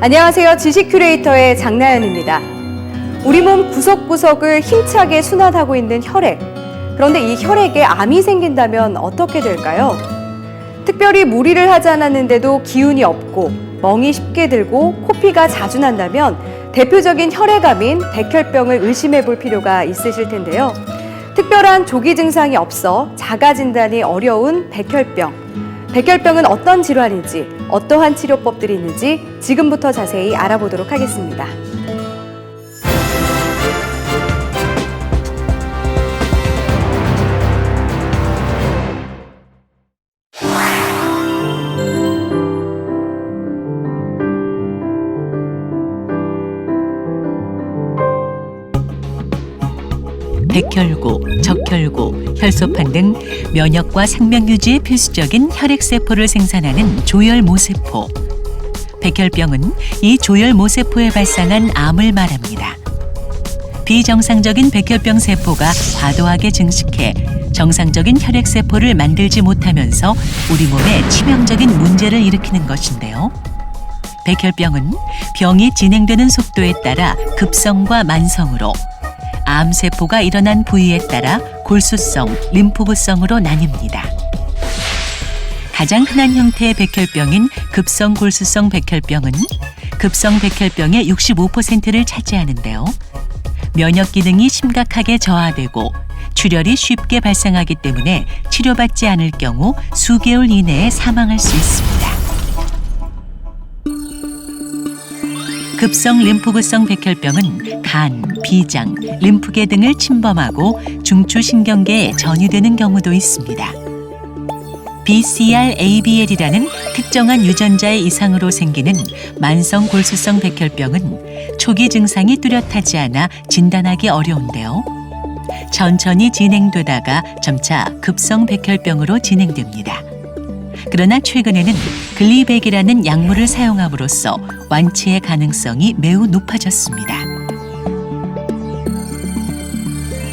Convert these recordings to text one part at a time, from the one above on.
안녕하세요. 지식 큐레이터의 장나연입니다. 우리 몸 구석구석을 힘차게 순환하고 있는 혈액. 그런데 이 혈액에 암이 생긴다면 어떻게 될까요? 특별히 무리를 하지 않았는데도 기운이 없고 멍이 쉽게 들고 코피가 자주 난다면 대표적인 혈액암인 백혈병을 의심해 볼 필요가 있으실 텐데요. 특별한 조기 증상이 없어 자가 진단이 어려운 백혈병. 백혈병은 어떤 질환인지, 어떠한 치료법들이 있는지 지금부터 자세히 알아보도록 하겠습니다. 백혈구, 적혈구, 혈소판 등 면역과 생명 유지에 필수적인 혈액세포를 생산하는 조혈모세포. 백혈병은 이 조혈모세포에 발생한 암을 말합니다. 비정상적인 백혈병 세포가 과도하게 증식해 정상적인 혈액세포를 만들지 못하면서 우리 몸에 치명적인 문제를 일으키는 것인데요. 백혈병은 병이 진행되는 속도에 따라 급성과 만성으로, 암세포가 일어난 부위에 따라 골수성, 림프구성으로 나뉩니다. 가장 흔한 형태의 백혈병인 급성 골수성 백혈병은 급성 백혈병의 65%를 차지하는데요. 면역 기능이 심각하게 저하되고 출혈이 쉽게 발생하기 때문에 치료받지 않을 경우 수개월 이내에 사망할 수 있습니다. 급성 림프구성 백혈병은 간, 비장, 림프계 등을 침범하고 중추신경계에 전이되는 경우도 있습니다. BCR-ABL이라는 특정한 유전자의 이상으로 생기는 만성 골수성 백혈병은 초기 증상이 뚜렷하지 않아 진단하기 어려운데요. 천천히 진행되다가 점차 급성 백혈병으로 진행됩니다. 그러나 최근에는 글리백이라는 약물을 사용함으로써 완치의 가능성이 매우 높아졌습니다.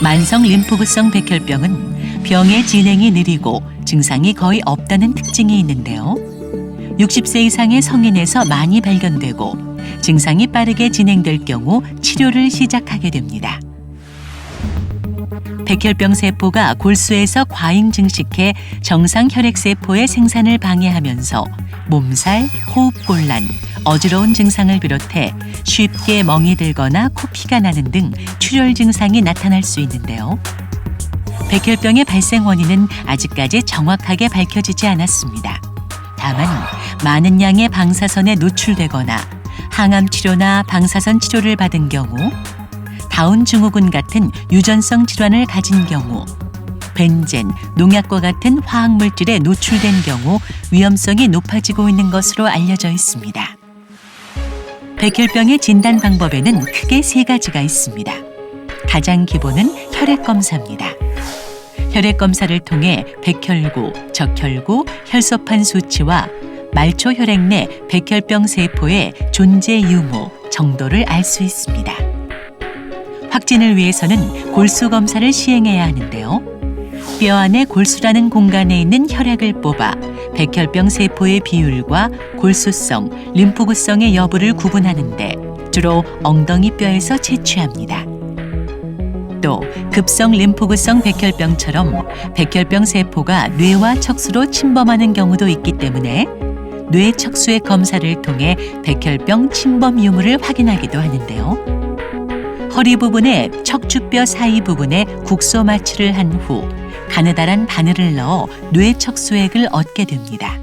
만성 림프구성 백혈병은 병의 진행이 느리고 증상이 거의 없다는 특징이 있는데요. 60세 이상의 성인에서 많이 발견되고 증상이 빠르게 진행될 경우 치료를 시작하게 됩니다. 백혈병 세포가 골수에서 과잉 증식해 정상 혈액세포의 생산을 방해하면서 몸살, 호흡곤란, 어지러운 증상을 비롯해 쉽게 멍이 들거나 코피가 나는 등 출혈 증상이 나타날 수 있는데요. 백혈병의 발생 원인은 아직까지 정확하게 밝혀지지 않았습니다. 다만 많은 양의 방사선에 노출되거나 항암 치료나 방사선 치료를 받은 경우, 다운 증후군 같은 유전성 질환을 가진 경우, 벤젠, 농약과 같은 화학물질에 노출된 경우 위험성이 높아지고 있는 것으로 알려져 있습니다. 백혈병의 진단 방법에는 크게 세 가지가 있습니다. 가장 기본은 혈액검사입니다. 혈액검사를 통해 백혈구, 적혈구, 혈소판 수치와 말초 혈액 내 백혈병 세포의 존재 유무, 정도를 알 수 있습니다. 확진을 위해서는 골수 검사를 시행해야 하는데요. 뼈 안에 골수라는 공간에 있는 혈액을 뽑아 백혈병 세포의 비율과 골수성, 림프구성의 여부를 구분하는데 주로 엉덩이 뼈에서 채취합니다. 또 급성 림프구성 백혈병처럼 백혈병 세포가 뇌와 척수로 침범하는 경우도 있기 때문에 뇌 척수의 검사를 통해 백혈병 침범 유무를 확인하기도 하는데요. 허리 부분에 척추뼈 사이 부분에 국소 마취를 한 후 가느다란 바늘을 넣어 뇌 척수액을 얻게 됩니다.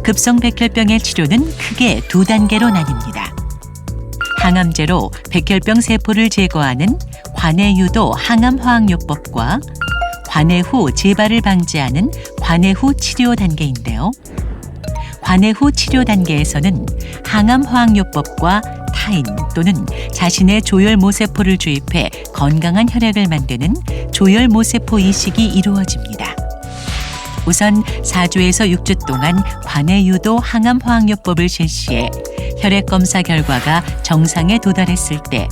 급성 백혈병의 치료는 크게 두 단계로 나뉩니다. 항암제로 백혈병 세포를 제거하는 관해유도 항암화학요법과 관해 후 재발을 방지하는 관해 후 치료 단계인데요. 관해 후 치료 단계에서는 항암화학요법과 타인 또는 자신의 조혈모세포를 주입해 건강한 혈액을 만드는 조혈모세포 이식이 이루어집니다. 우선 4주에서 6주 동안 관해유도 항암화학요법을 실시해 혈액 검사 결과가 정상에 도달했을 때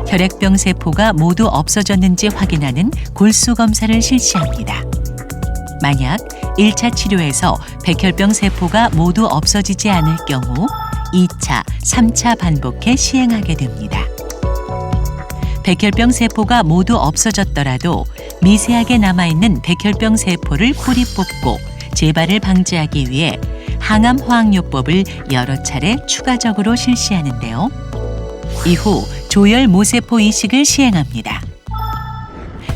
혈액병 세포가 모두 없어졌는지 확인하는 골수 검사를 실시합니다. 만약 1차 치료에서 백혈병 세포가 모두 없어지지 않을 경우 2차, 3차 반복해 시행하게 됩니다. 백혈병 세포가 모두 없어졌더라도 미세하게 남아있는 백혈병 세포를 뿌리 뽑고 재발을 방지하기 위해 항암화학요법을 여러 차례 추가적으로 실시하는데요. 이후 조혈모세포 이식을 시행합니다.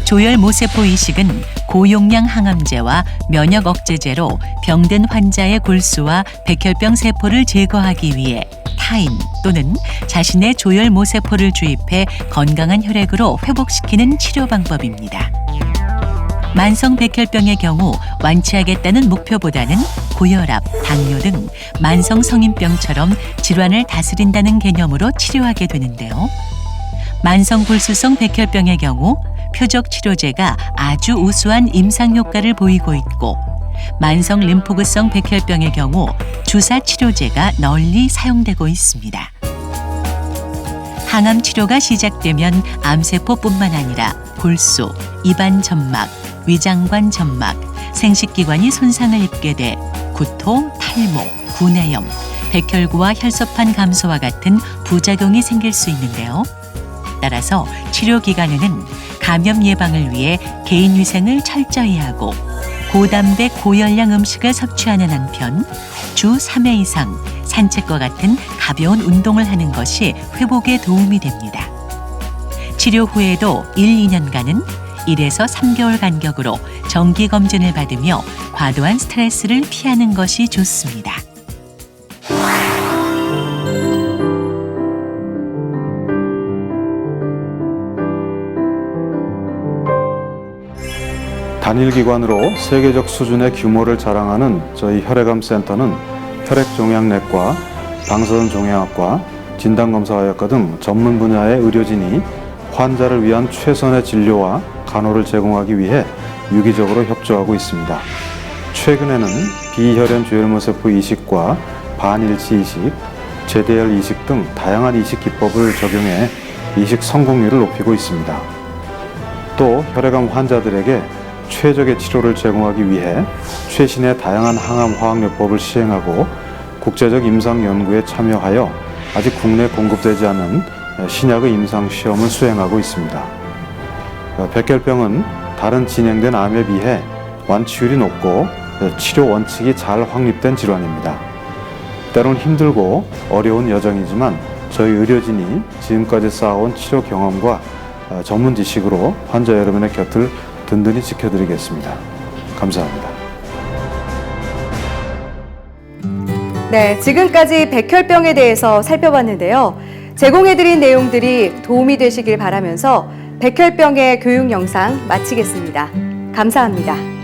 조혈모세포 이식은 고용량 항암제와 면역 억제제로 병든 환자의 골수와 백혈병 세포를 제거하기 위해 타인 또는 자신의 조혈모세포를 주입해 건강한 혈액으로 회복시키는 치료 방법입니다. 만성 백혈병의 경우 완치하겠다는 목표보다는 고혈압, 당뇨 등 만성 성인병처럼 질환을 다스린다는 개념으로 치료하게 되는데요. 만성 골수성 백혈병의 경우 표적 치료제가 아주 우수한 임상 효과를 보이고 있고, 만성 림포구성 백혈병의 경우 주사 치료제가 널리 사용되고 있습니다. 항암 치료가 시작되면 암세포뿐만 아니라 골수, 입안 점막, 위장관 점막, 생식기관이 손상을 입게 돼 구토, 탈모, 구내염, 백혈구와 혈소판 감소와 같은 부작용이 생길 수 있는데요. 따라서 치료 기간에는 감염 예방을 위해 개인 위생을 철저히 하고 고단백 고열량 음식을 섭취하는 한편 주 3회 이상 산책과 같은 가벼운 운동을 하는 것이 회복에 도움이 됩니다. 치료 후에도 1, 2년간은 1에서 3개월 간격으로 정기 검진을 받으며 과도한 스트레스를 피하는 것이 좋습니다. 단일 기관으로 세계적 수준의 규모를 자랑하는 저희 혈액암 센터는 혈액종양내과, 방사선종양학과, 진단검사의학과 등 전문 분야의 의료진이 환자를 위한 최선의 진료와 간호를 제공하기 위해 유기적으로 협조하고 있습니다. 최근에는 비혈연 조혈모세포 이식과 반일치 이식, 제대혈 이식 등 다양한 이식 기법을 적용해 이식 성공률을 높이고 있습니다. 또 혈액암 환자들에게 최적의 치료를 제공하기 위해 최신의 다양한 항암 화학요법을 시행하고 국제적 임상 연구에 참여하여 아직 국내 공급되지 않은 신약의 임상 시험을 수행하고 있습니다. 백혈병은 다른 진행된 암에 비해 완치율이 높고 치료 원칙이 잘 확립된 질환입니다. 때론 힘들고 어려운 여정이지만 저희 의료진이 지금까지 쌓아온 치료 경험과 전문 지식으로 환자 여러분의 곁을 든든히 지켜드리겠습니다. 감사합니다. 네, 지금까지 백혈병에 대해서 살펴봤는데요. 제공해드린 내용들이 도움이 되시길 바라면서 백혈병의 교육 영상 마치겠습니다. 감사합니다.